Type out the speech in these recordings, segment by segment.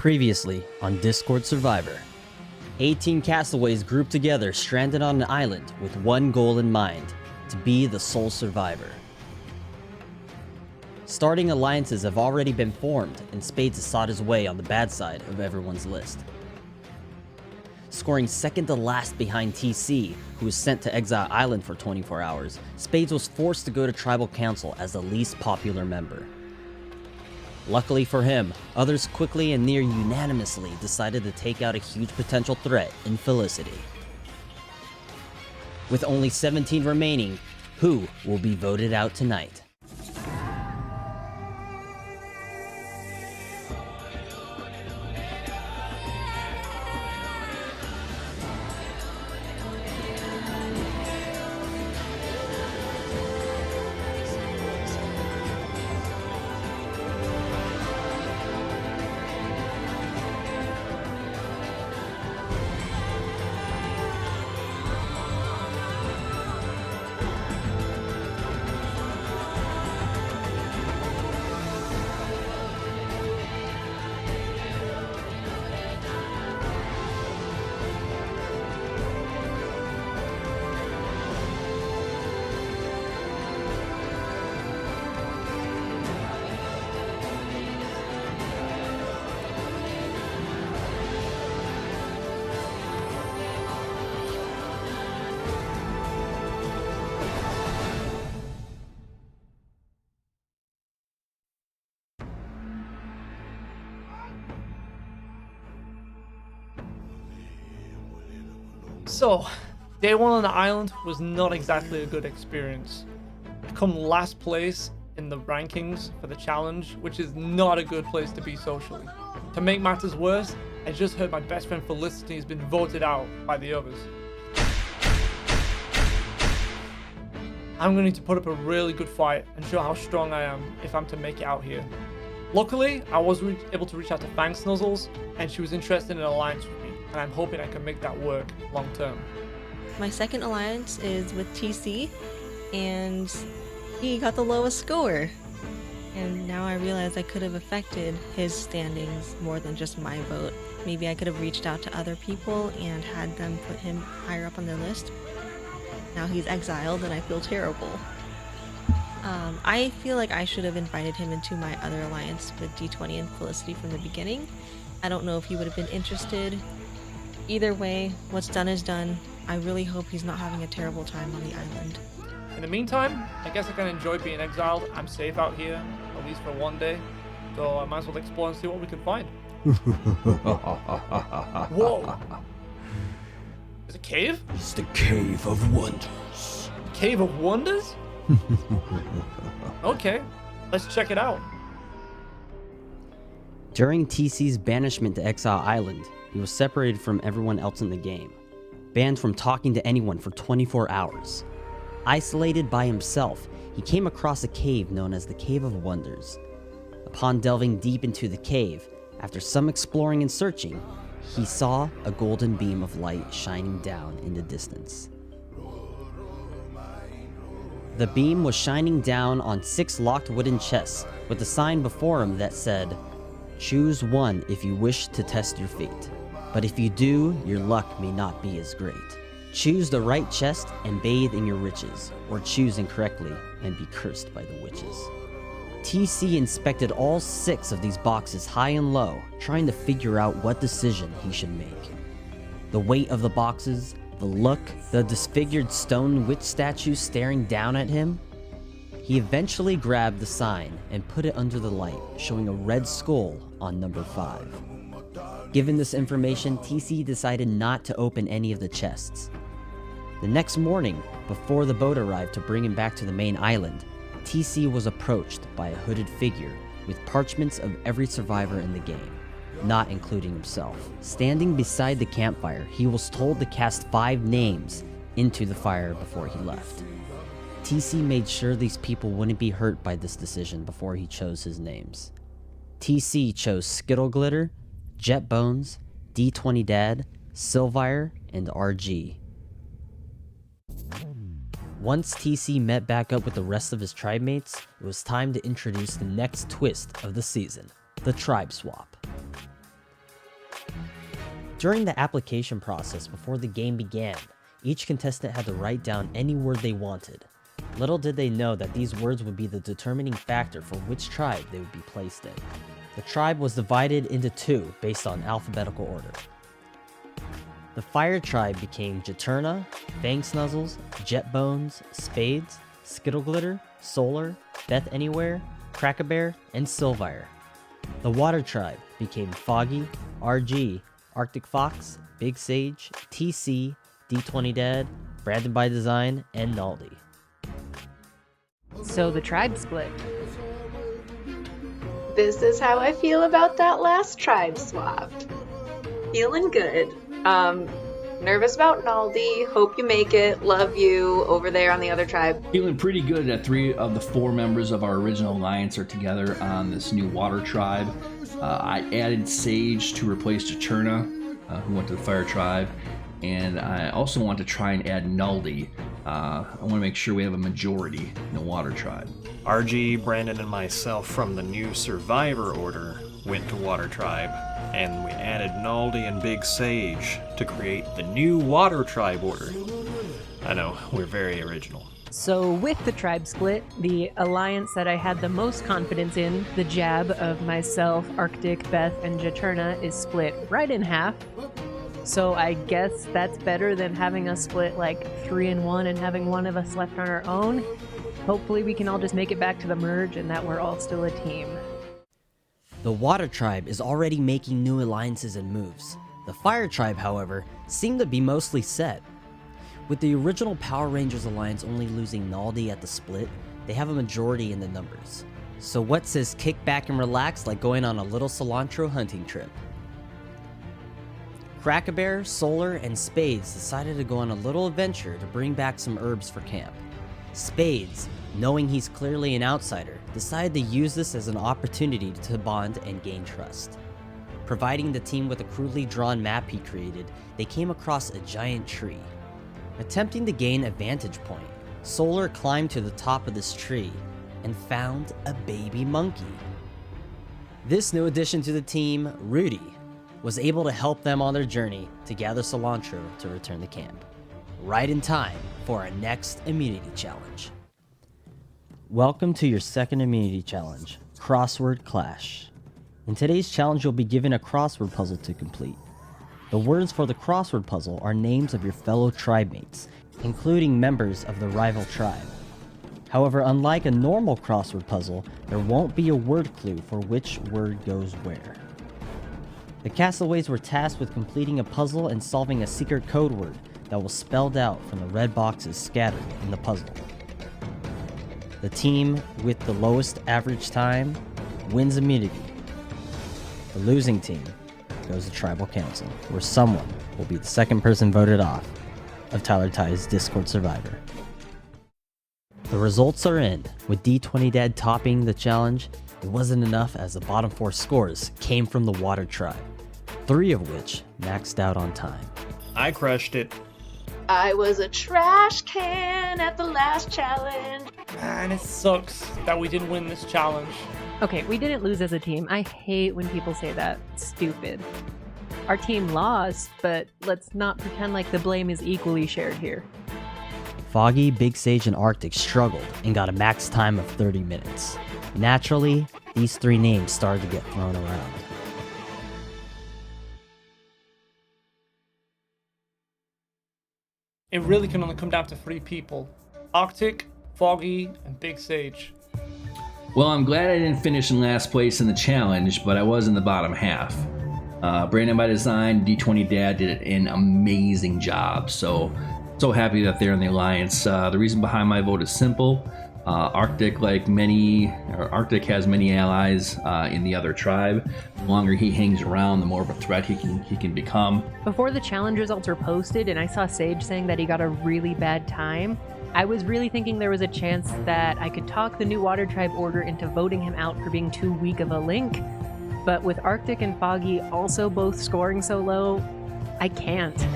Previously on Discord Survivor. 18 castaways grouped together, stranded on an island with one goal in mind: to be the sole survivor. Starting alliances have already been formed, and Spades has sought his way on the bad side of everyone's list. Scoring second to last behind TC, who was sent to Exile Island for 24 hours, Spades was forced to go to Tribal Council as the least popular member. Luckily for him, others quickly and near unanimously decided to take out a huge potential threat in Felicity. With only 17 remaining, who will be voted out tonight? So, day one on the island was not exactly a good experience. I come last place in the rankings for the challenge, which is not a good place to be socially. To make matters worse, I just heard my best friend Felicity has been voted out by the others. I'm going to need to put up a really good fight and show how strong I am if I'm to make it out here. Luckily, I was able to reach out to Fang Snuzzles, and she was interested in an alliance with me, and I'm hoping I can make that work long term. My second alliance is with TC, and he got the lowest score. And now I realize I could have affected his standings more than just my vote. Maybe I could have reached out to other people and had them put him higher up on their list. Now he's exiled and I feel terrible. I feel like I should have invited him into my other alliance with D20 and Felicity from the beginning. I don't know if he would have been interested. Either way, what's done is done. I really hope he's not having a terrible time on the island. In the meantime, I guess I can enjoy being exiled. I'm safe out here, at least for one day. So I might as well explore and see what we can find. Whoa! There's a cave? It's the Cave of Wonders. Cave of Wonders? Okay, let's check it out. During TC's banishment to Exile Island, he was separated from everyone else in the game, banned from talking to anyone for 24 hours. Isolated by himself, he came across a cave known as the Cave of Wonders. Upon delving deep into the cave, after some exploring and searching, he saw a golden beam of light shining down in the distance. The beam was shining down on 6 locked wooden chests with a sign before him that said, "Choose one if you wish to test your fate. But if you do, your luck may not be as great. Choose the right chest and bathe in your riches, or choose incorrectly and be cursed by the witches." TC inspected all 6 of these boxes high and low, trying to figure out what decision he should make. The weight of the boxes, the look, the disfigured stone witch statue staring down at him. He eventually grabbed the sign and put it under the light, showing a red skull on number 5. Given this information, TC decided not to open any of the chests. The next morning, before the boat arrived to bring him back to the main island, TC was approached by a hooded figure with parchments of every survivor in the game, not including himself. Standing beside the campfire, he was told to cast 5 names into the fire before he left. TC made sure these people wouldn't be hurt by this decision before he chose his names. TC chose Skittle Glitter, Jet Bones, D20 Dad, Silvire, and RG. Once TC met back up with the rest of his tribe mates, it was time to introduce the next twist of the season, the tribe swap. During the application process before the game began, each contestant had to write down any word they wanted. Little did they know that these words would be the determining factor for which tribe they would be placed in. The tribe was divided into two based on alphabetical order. The Fire tribe became Juturna, Fang Snuzzles, Jetbones, Spades, Skittleglitter, Solar, Beth Anywhere, Crack-A-Bear, and Silvire. The Water tribe became Foggy, RG, Arctic Fox, Big Sage, TC, D20 Dad, Brandon by Design, and Naldi. So the tribe split. This is how I feel about that last tribe swap. Feeling good. Nervous about Naldi. Hope you make it. Love you over there on the other tribe. Feeling pretty good that 3 of the 4 members of our original alliance are together on this new water tribe. I added Sage to replace Juturna, who went to the Fire tribe. And I also want to try and add Naldi. I want to make sure we have a majority in the Water tribe. RG, Brandon, and myself from the new Survivor Order went to Water Tribe, and we added Naldi and Big Sage to create the new Water Tribe Order. I know, we're very original. So with the tribe split, the alliance that I had the most confidence in, the Jab of myself, Arctic, Beth, and Juturna, is split right in half. So I guess that's better than having us split like 3-1 and having one of us left on our own. Hopefully we can all just make it back to the merge and that we're all still a team. The Water tribe is already making new alliances and moves. The Fire tribe, however, seem to be mostly set. With the original Power Rangers alliance only losing Naldi at the split, they have a majority in the numbers. So what says kick back and relax like going on a little cilantro hunting trip? Crack-A-Bear, Solar, and Spades decided to go on a little adventure to bring back some herbs for camp. Spades, knowing he's clearly an outsider, decided to use this as an opportunity to bond and gain trust. Providing the team with a crudely drawn map he created, they came across a giant tree. Attempting to gain a vantage point, Solar climbed to the top of this tree and found a baby monkey. This new addition to the team, Rudy, was able to help them on their journey to gather cilantro to return to camp, right in time for our next immunity challenge. Welcome to your second immunity challenge, Crossword Clash. In today's challenge, you'll be given a crossword puzzle to complete. The words for the crossword puzzle are names of your fellow tribe mates, including members of the rival tribe. However, unlike a normal crossword puzzle, there won't be a word clue for which word goes where. The castaways were tasked with completing a puzzle and solving a secret code word that was spelled out from the red boxes scattered in the puzzle. The team with the lowest average time wins immunity. The losing team goes to Tribal Council, where someone will be the second person voted off of Tyler Ty's Discord Survivor. The results are in, with D20 Dad topping the challenge. It wasn't enough as the bottom 4 scores came from the Water tribe, 3 of which maxed out on time. I crushed it. I was a trash can at the last challenge. Man, it sucks that we didn't win this challenge. Okay, we didn't lose as a team. I hate when people say that. It's stupid. Our team lost, but let's not pretend like the blame is equally shared here. Foggy, Big Sage, and Arctic struggled and got a max time of 30 minutes. Naturally, these 3 names started to get thrown around. It really can only come down to 3 people: Arctic, Foggy, and Big Sage. Well, I'm glad I didn't finish in last place in the challenge, but I was in the bottom half. Brandon by Design, D20 Dad did an amazing job, so happy that they're in the alliance. The reason behind my vote is simple. Arctic has many allies in the other tribe. The longer he hangs around, the more of a threat he can become. Before the challenge results were posted and I saw Sage saying that he got a really bad time, I was really thinking there was a chance that I could talk the new Water Tribe Order into voting him out for being too weak of a link. But with Arctic and Foggy also both scoring so low, I can't.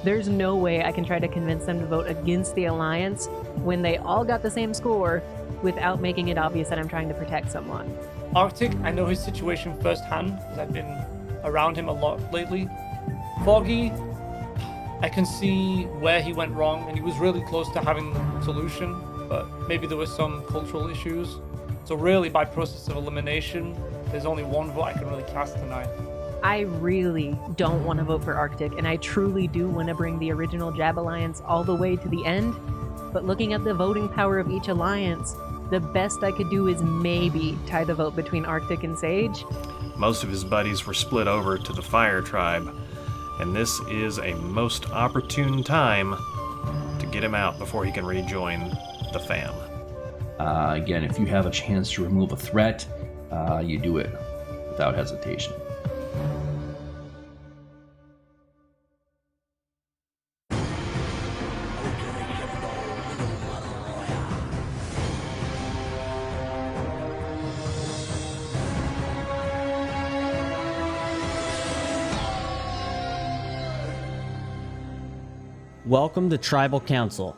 There's no way I can try to convince them to vote against the Alliance when they all got the same score without making it obvious that I'm trying to protect someone. Arctic, I know his situation firsthand because I've been around him a lot lately. Foggy, I can see where he went wrong, and he was really close to having the solution, but maybe there were some cultural issues. So really, by process of elimination, there's only one vote I can really cast tonight. I really don't want to vote for Arctic, and I truly do want to bring the original Jab Alliance all the way to the end. But looking at the voting power of each alliance, the best I could do is maybe tie the vote between Arctic and Sage. Most of his buddies were split over to the Fire Tribe, and this is a most opportune time to get him out before he can rejoin the fam. Again, if you have a chance to remove a threat, you do it without hesitation. Welcome to Tribal Council.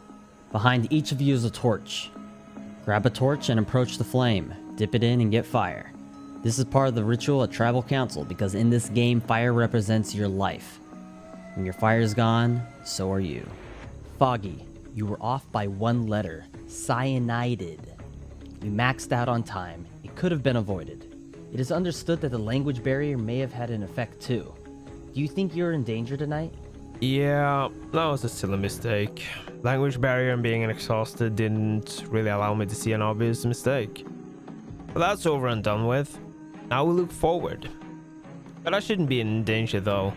Behind each of you is a torch. Grab a torch and approach the flame. Dip it in and get fire. This is part of the ritual at Tribal Council because in this game, fire represents your life. When your fire is gone, so are you. Foggy, you were off by one letter. Cyanided. You maxed out on time. It could have been avoided. It is understood that the language barrier may have had an effect too. Do you think you're in danger tonight? Yeah, that was a silly mistake. Language barrier and being exhausted didn't really allow me to see an obvious mistake. But that's over and done with. Now we look forward. But I shouldn't be in danger though.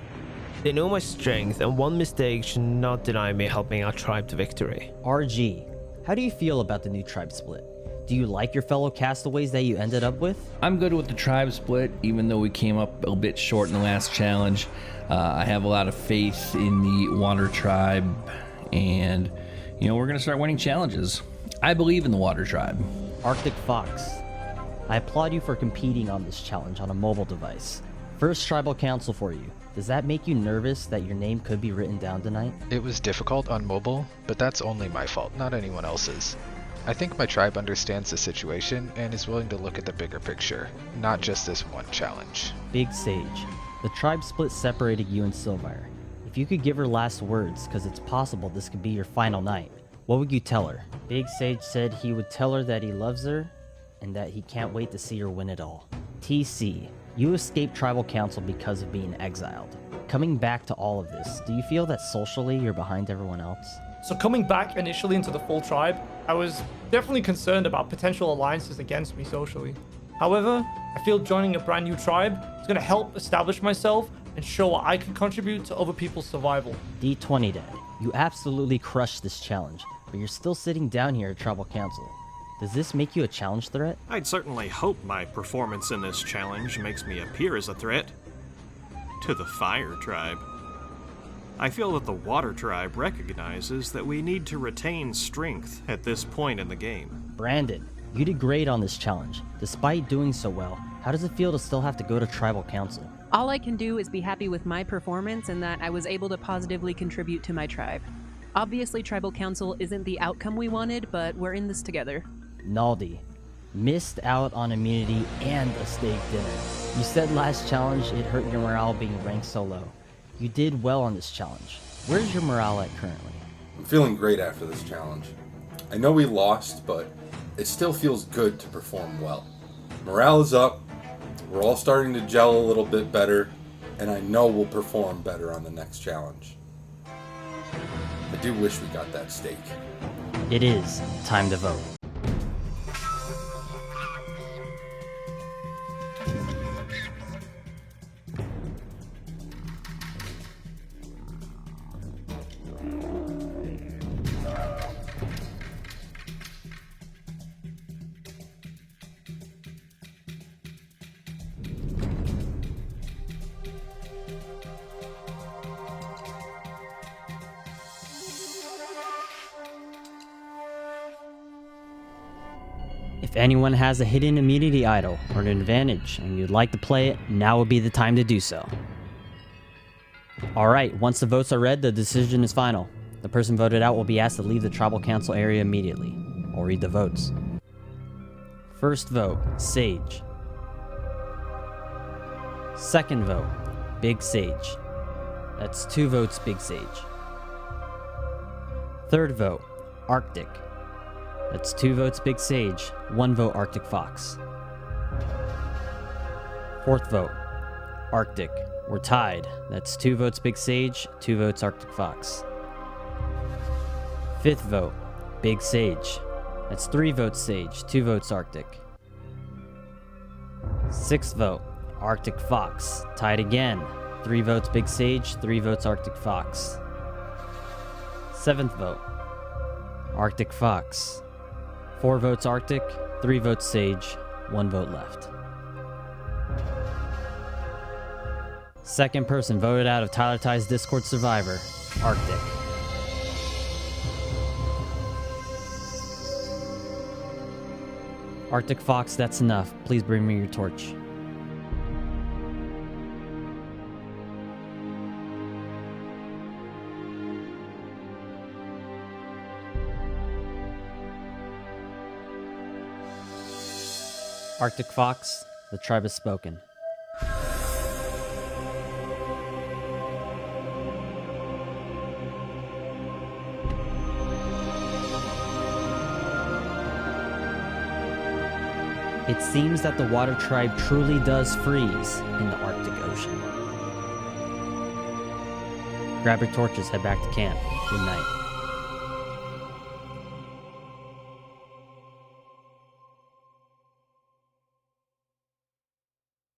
They know my strength, and one mistake should not deny me helping our tribe to victory. RG, how do you feel about the new tribe split? Do you like your fellow castaways that you ended up with? I'm good with the tribe split, even though we came up a bit short in the last challenge. I have a lot of faith in the Water Tribe, and, we're going to start winning challenges. I believe in the Water Tribe. Arctic Fox, I applaud you for competing on this challenge on a mobile device. First Tribal Council for you. Does that make you nervous that your name could be written down tonight? It was difficult on mobile, but that's only my fault, not anyone else's. I think my tribe understands the situation and is willing to look at the bigger picture, not just this one challenge. Big Sage, the tribe split separated you and Silvire. If you could give her last words, because it's possible this could be your final night, what would you tell her? Big Sage said he would tell her that he loves her and that he can't wait to see her win it all. TC, you escaped Tribal Council because of being exiled. Coming back to all of this, do you feel that socially you're behind everyone else? So coming back initially into the full tribe, I was definitely concerned about potential alliances against me socially. However, I feel joining a brand new tribe is going to help establish myself and show what I can contribute to other people's survival. D20 Dad, you absolutely crushed this challenge, but you're still sitting down here at Tribal Council. Does this make you a challenge threat? I'd certainly hope my performance in this challenge makes me appear as a threat to the Fire Tribe. I feel that the Water Tribe recognizes that we need to retain strength at this point in the game. Brandon, you did great on this challenge. Despite doing so well, how does it feel to still have to go to Tribal Council? All I can do is be happy with my performance and that I was able to positively contribute to my tribe. Obviously, Tribal Council isn't the outcome we wanted, but we're in this together. Naldi, missed out on immunity and a steak dinner. You said last challenge it hurt your morale being ranked so low. You did well on this challenge. Where's your morale at currently? I'm feeling great after this challenge. I know we lost, but it still feels good to perform well. Morale is up, we're all starting to gel a little bit better, and I know we'll perform better on the next challenge. I do wish we got that steak. It is time to vote. If anyone has a hidden immunity idol or an advantage and you'd like to play it, now would be the time to do so. Alright, once the votes are read, the decision is final. The person voted out will be asked to leave the Tribal Council area immediately. I'll read the votes. First vote, Sage. Second vote, Big Sage. That's 2 votes Big Sage. Third vote, Arctic. That's 2 votes Big Sage, 1 vote Arctic Fox. Fourth vote, Arctic. We're tied. That's 2 votes Big Sage, 2 votes Arctic Fox. Fifth vote, Big Sage. That's 3 votes Sage, 2 votes Arctic. Sixth vote, Arctic Fox. Tied again. 3 votes Big Sage, 3 votes Arctic Fox. Seventh vote, Arctic Fox. 4 votes Arctic, 3 votes Sage, 1 vote left. Second person voted out of Tyler Ty's Discord Survivor, Arctic. Arctic Fox, that's enough. Please bring me your torch. Arctic Fox, the tribe has spoken. It seems that the Water Tribe truly does freeze in the Arctic Ocean. Grab your torches, head back to camp. Good night.